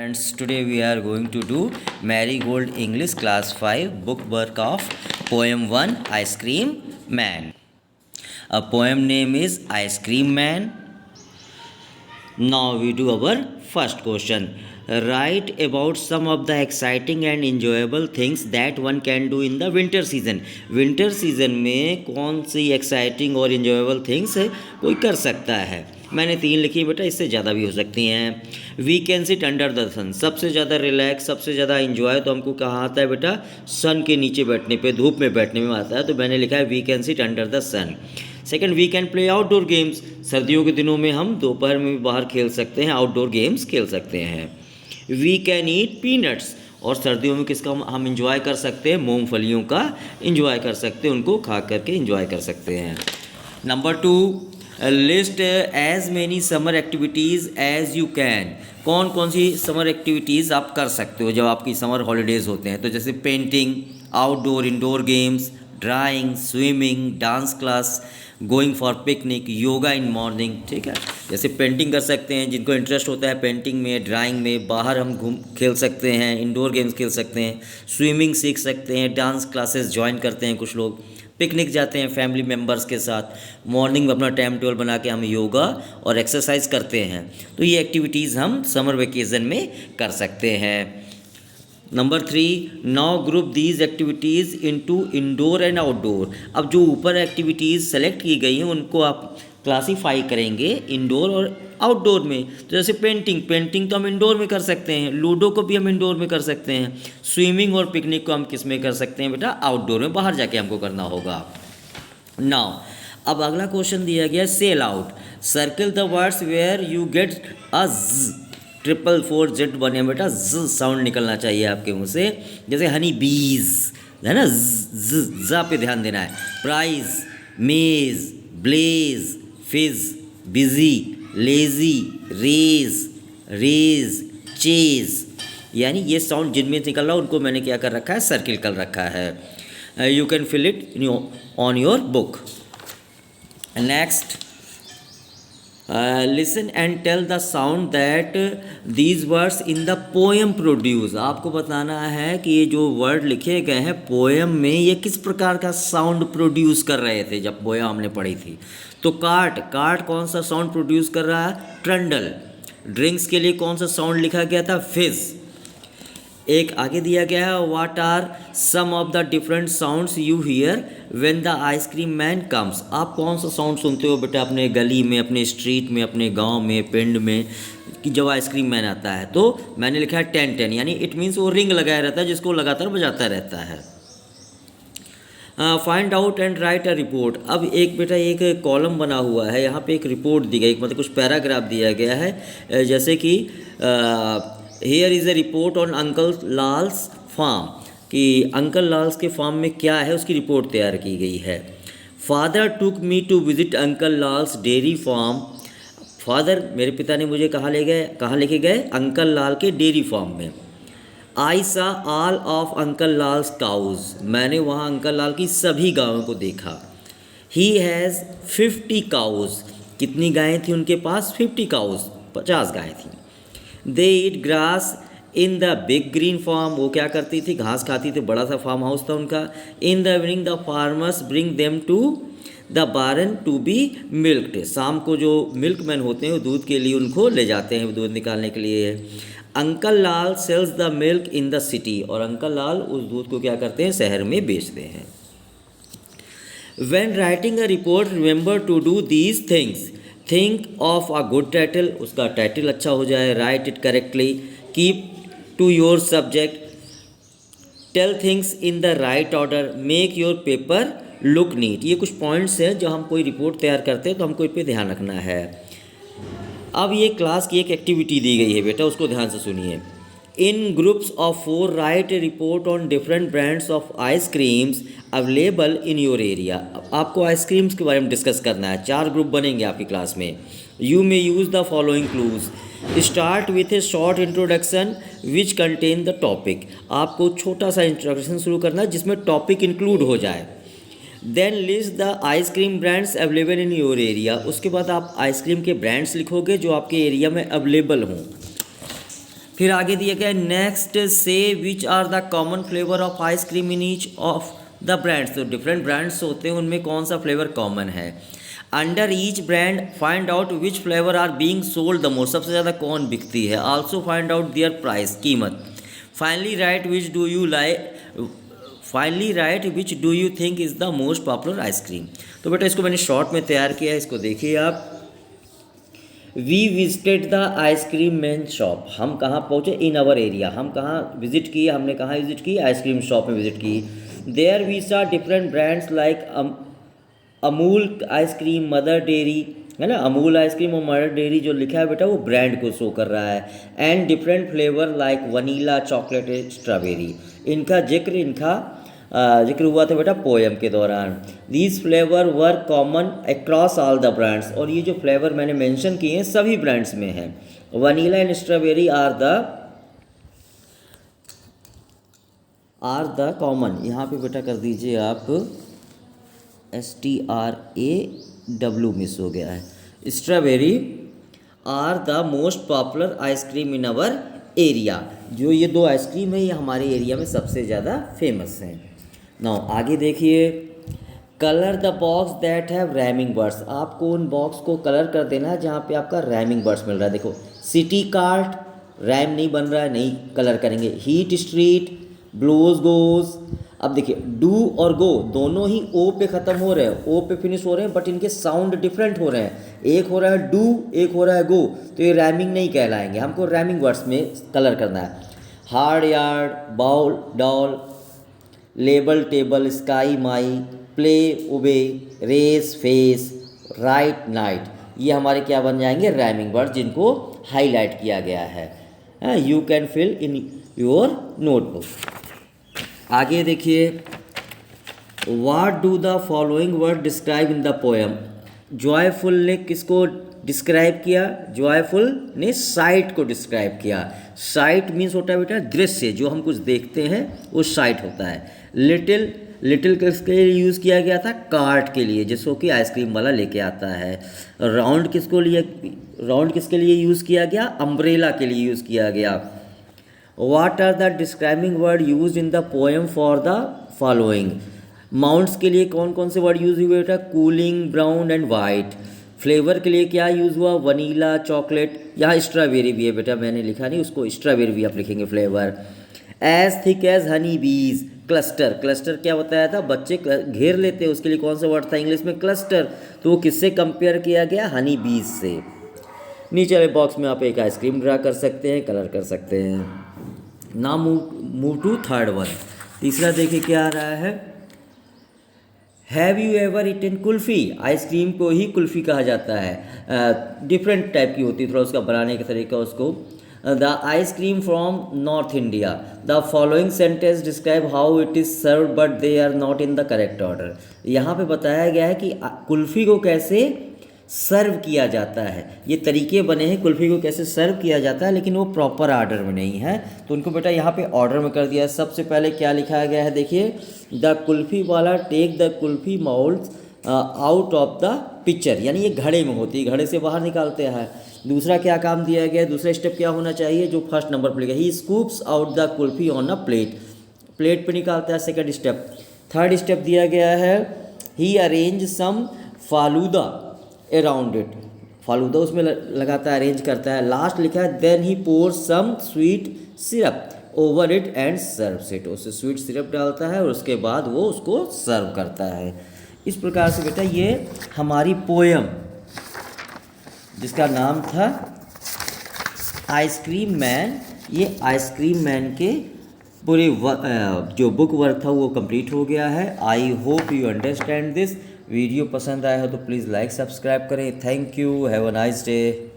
Friends, today we are going to do Marigold English Class 5 book work of Poem 1 Ice Cream Man. A poem name is Ice Cream Man. Now we do our first question. Write about some of the exciting and enjoyable things that one can do in the winter season. Winter season में कौन सी exciting और enjoyable things है कोई कर सकता है. मैंने 3 लिखी बेटा, इससे ज़्यादा भी हो सकती हैं. We can sit under the sun. सबसे ज़्यादा रिलैक्स, सबसे ज़्यादा इन्जॉय तो हमको कहाँ आता है बेटा? सन के नीचे बैठने पे, धूप में बैठने में आता है. तो मैंने लिखा है we can sit under the sun. Second, we can play outdoor games. सर्दियों के दिनों में हम दोपहर में भी बाहर खेल सकते हैं, आउटडोर गेम्स खेल सकते हैं. We can eat peanuts. और सर्दियों में किसका हम इंजॉय कर सकते हैं? मूंगफलियों का इंजॉय कर सकते हैं, उनको खा करके इंजॉय कर सकते हैं. Number 2, list as many summer activities as you can. कौन कौन सी समर एक्टिविटीज़ आप कर सकते हो जब आपकी समर हॉलीडेज़ होते हैं? तो जैसे painting, outdoor indoor games, drawing, swimming, dance class, going for picnic, yoga in morning. ठीक है, जैसे पेंटिंग कर सकते हैं जिनको इंटरेस्ट होता है पेंटिंग में, ड्राइंग में. बाहर हम घूम खेल सकते हैं, इंडोर गेम्स खेल सकते हैं, स्विमिंग सीख सकते हैं, डांस क्लासेस ज्वाइन करते हैं कुछ लोग, पिकनिक जाते हैं फैमिली मेम्बर्स के साथ, मॉर्निंग में अपना टाइम टेबल बना के हम योगा और एक्सरसाइज करते हैं. तो ये एक्टिविटीज़ हम समर वेकेशन में कर सकते हैं. Number 3, now group these activities into indoor and outdoor. अब जो ऊपर एक्टिविटीज़ सेलेक्ट की गई हैं उनको आप क्लासीफाई करेंगे इंडोर और आउटडोर में. तो जैसे पेंटिंग तो हम इंडोर में कर सकते हैं, लूडो को भी हम इंडोर में कर सकते हैं, स्विमिंग और पिकनिक को हम किस में कर सकते हैं बेटा? आउटडोर में, बाहर जाके हमको करना होगा. नाउ अब अगला क्वेश्चन दिया गया, sell out. Circle the words where you get a Z. 444Z बने बेटा, Z साउंड निकलना चाहिए आपके मुंह से. जैसे हनी बीज है ना, Z पे ध्यान देना है. प्राइज, मेज, ब्लेज, फिज, बिजी, लेजी, रेज, चेज. यानी ये साउंड जिनमें निकल रहा है उनको मैंने क्या कर रखा है? सर्किल कर रखा है. You can fill it on your book. Next, listen and tell the sound that these words in the poem produce. आपको बताना है कि ये जो वर्ड लिखे गए हैं पोएम में ये किस प्रकार का साउंड प्रोड्यूस कर रहे थे जब पोएम हमने पढ़ी थी. तो कार्ट कौन सा साउंड प्रोड्यूस कर रहा है? ट्रंडल. ड्रिंक्स के लिए कौन सा साउंड लिखा गया था? फिज. एक आगे दिया गया है, what are some of the different sounds you hear when the ice cream man comes. आप कौन सा साउंड सुनते हो बेटा अपने गली में, अपने स्ट्रीट में, अपने गांव में, पिंड में, कि जब आइसक्रीम मैन आता है? तो मैंने लिखा है 10-10, यानी इट मीन्स वो रिंग लगाया रहता है जिसको लगातार बजाता रहता है. Find out and right a report. अब एक बेटा एक कॉलम बना हुआ है, यहाँ पे एक रिपोर्ट दी गई, मतलब कुछ पैराग्राफ दिया गया है. जैसे कि here is a report on uncle Lal's farm, कि अंकल लाल्स के फार्म में क्या है उसकी रिपोर्ट तैयार की गई है. Father took me to visit uncle Lal's dairy farm. Father मेरे पिता ने मुझे कहाँ लेके गए? अंकल लाल के डेयरी फार्म में. I saw all of uncle Lal's cows. मैंने वहाँ अंकल लाल की सभी गायों को देखा. He has 50 cows. कितनी गायें थी उनके पास? 50 काउज, 50 गायें थी. They eat grass in the big green farm. वो क्या करती थी? घास खाती थी, बड़ा सा फार्म हाउस था उनका. In the evening the farmers bring them to the barn to be milked. शाम को जो मिल्कमैन होते हैं वो दूध के लिए उनको ले जाते हैं, दूध निकालने के लिए. Uncle Lal sells the milk in the city. और अंकल लाल उस दूध को क्या करते हैं? शहर में बेचते हैं. When writing a report remember to do these things. Think of a good title. उसका टाइटल अच्छा हो जाए. Write it correctly. Keep to your subject. Tell things in the right order. Make your paper look neat. ये कुछ points हैं जो हम कोई रिपोर्ट तैयार करते हैं तो हमको इस पर ध्यान रखना है. अब ये क्लास की एक एक्टिविटी दी गई है बेटा, उसको ध्यान से सुनिए. In groups of 4 write a report on different brands of ice creams available in your area. आपको आइसक्रीम्स के बारे में डिस्कस करना है. 4 ग्रुप बनेंगे आपकी क्लास में. You may use the following clues. Start with A short introduction which contain the topic. आपको छोटा सा इंट्रोडक्शन शुरू करना है जिसमें टॉपिक इंक्लूड हो जाए. Then list the ice cream brands available in your area. उसके बाद आप आइसक्रीम के ब्रांड्स लिखोगे जो आपके एरिया में अवेलेबल हों. फिर आगे दिया गया नेक्स्ट से which are the common flavour of ice cream in each of the brands. तो डिफरेंट ब्रांड्स होते हैं, उनमें कौन सा फ्लेवर कॉमन है। Under each brand find out which flavour are being sold the most, सबसे ज़्यादा कौन बिकती है। Also find out their price, कीमत। Finally write which do you think is the most popular ice cream. तो बेटा इसको मैंने शॉर्ट में तैयार किया है, इसको देखिए आप। We visited the ice cream man shop, हम कहाँ पहुँचे, इन आवर एरिया, हम कहाँ विजिट किए, हमने कहाँ विजिट की, आइसक्रीम शॉप में विजिट की। There we saw different brands like Amul ice cream, Mother Dairy, है ना, अमूल आइसक्रीम और मदर डेयरी जो लिखा है बेटा वो ब्रांड को शो कर रहा है। And different flavour like vanilla, chocolate, strawberry, इनका जिक्र हुआ था बेटा पोएम के दौरान। These flavour were common across all the brands, और ये जो फ्लेवर मैंने मेंशन किए हैं सभी ब्रांड्स में हैं। Vanilla and strawberry are the common, यहाँ पे बेटा कर दीजिए आप STRAW मिस हो गया है। Strawberry are the most popular ice cream in our area, जो ये दो आइसक्रीम है ये हमारे एरिया में सबसे ज़्यादा फेमस हैं। नाउ आगे देखिए, colour the box that have rhyming words, आपको उन बॉक्स को कलर कर देना है जहाँ पे आपका रैमिंग वर्ड्स मिल रहा है। देखो सिटी कार्ट, रैम नहीं बन रहा है, नहीं कलर करेंगे। Heat street, blows goes. अब देखिए डू और गो दोनों ही ओ पे ख़त्म हो रहे हैं, ओ पे फिनिश हो रहे हैं, बट इनके साउंड डिफरेंट हो रहे हैं। एक हो रहा है डू, एक हो रहा है गो, तो ये रैमिंग नहीं कहलाएंगे, हमको रैमिंग वर्ड्स में कलर करना है। Hard yard, bowl doll, label table, sky my, play obey, race face, right night, ये हमारे क्या बन जाएंगे, रैमिंग वर्ड जिनको हाईलाइट किया गया है। You can fill in your notebook. आगे देखिए, what do the following word describe in the poem. Joyful ने किसको डिस्क्राइब किया, जॉयफुल ने साइट को डिस्क्राइब किया। साइट मीन्स होता है बेटा दृश्य, जो हम कुछ देखते हैं वो साइट होता है। लिटिल किसके लिए यूज़ किया गया था, कार्ट के लिए, जिसको कि आइसक्रीम वाला लेके आता है। राउंड किसके लिए यूज़ किया गया, अम्ब्रेला के लिए यूज़ किया गया। What are the describing word used in the poem for the following? Mounts के लिए कौन कौन से वर्ड यूज़ हुए बेटा, cooling, brown and white. Flavour के लिए क्या यूज़ हुआ, वनीला, चॉकलेट, यहाँ स्ट्रॉबेरी भी है बेटा, मैंने लिखा नहीं उसको, स्ट्रॉबेरी भी आप लिखेंगे flavour. As thick as honey bees, cluster क्या बताया था, बच्चे घेर लेते हैं, उसके लिए कौन सा वर्ड था इंग्लिश में, क्लस्टर। तो वो किससे कंपेयर किया गया, हनी बीज से। नीचे वाले बॉक्स में आप एक आइसक्रीम ड्रा कर सकते हैं, कलर कर सकते हैं। ना मूव टू थर्ड वन। तीसरा देखिए क्या आ रहा है, have you ever eaten kulfi, ice cream को ही कुल्फ़ी कहा जाता है। डिफरेंट टाइप की होती है, थोड़ा उसका बनाने का तरीका उसको। The ice cream from north India, the following sentence describe how it is serve but they are not in the correct order. यहाँ पे बताया गया है कि कुल्फ़ी को कैसे सर्व किया जाता है, ये तरीके बने हैं कुल्फ़ी को कैसे सर्व किया जाता है, लेकिन वो प्रॉपर ऑर्डर में नहीं है, तो उनको बेटा यहाँ पे ऑर्डर में कर दिया है। सबसे पहले क्या लिखा गया है, देखिए, द कुल्फ़ी वाला take the kulfi moulds out of the picture, यानी ये घड़े में होती है, घड़े से बाहर निकालते हैं। दूसरा क्या काम दिया गया है, दूसरा स्टेप क्या होना चाहिए, जो फर्स्ट नंबर पर लिखा है, he scoops out the kulfi on a plate, plate पे निकालता है, सेकंड स्टेप। थर्ड स्टेप दिया गया है, he arrange some falooda around it, falooda उसमें लगाता है, अरेंज करता है। लास्ट लिखा है, then he pour some sweet syrup over it and serves it, उससे स्वीट सिरप डालता है और उसके बाद वो उसको सर्व करता है। इस प्रकार से बेटा ये हमारी पोएम जिसका नाम था आइसक्रीम मैन, ये आइसक्रीम मैन के पूरे जो बुक वर्क था वो कंप्लीट हो गया है। I hope you understand this. Video पसंद आया हो तो प्लीज़ लाइक सब्सक्राइब करें। Thank you, have a nice day.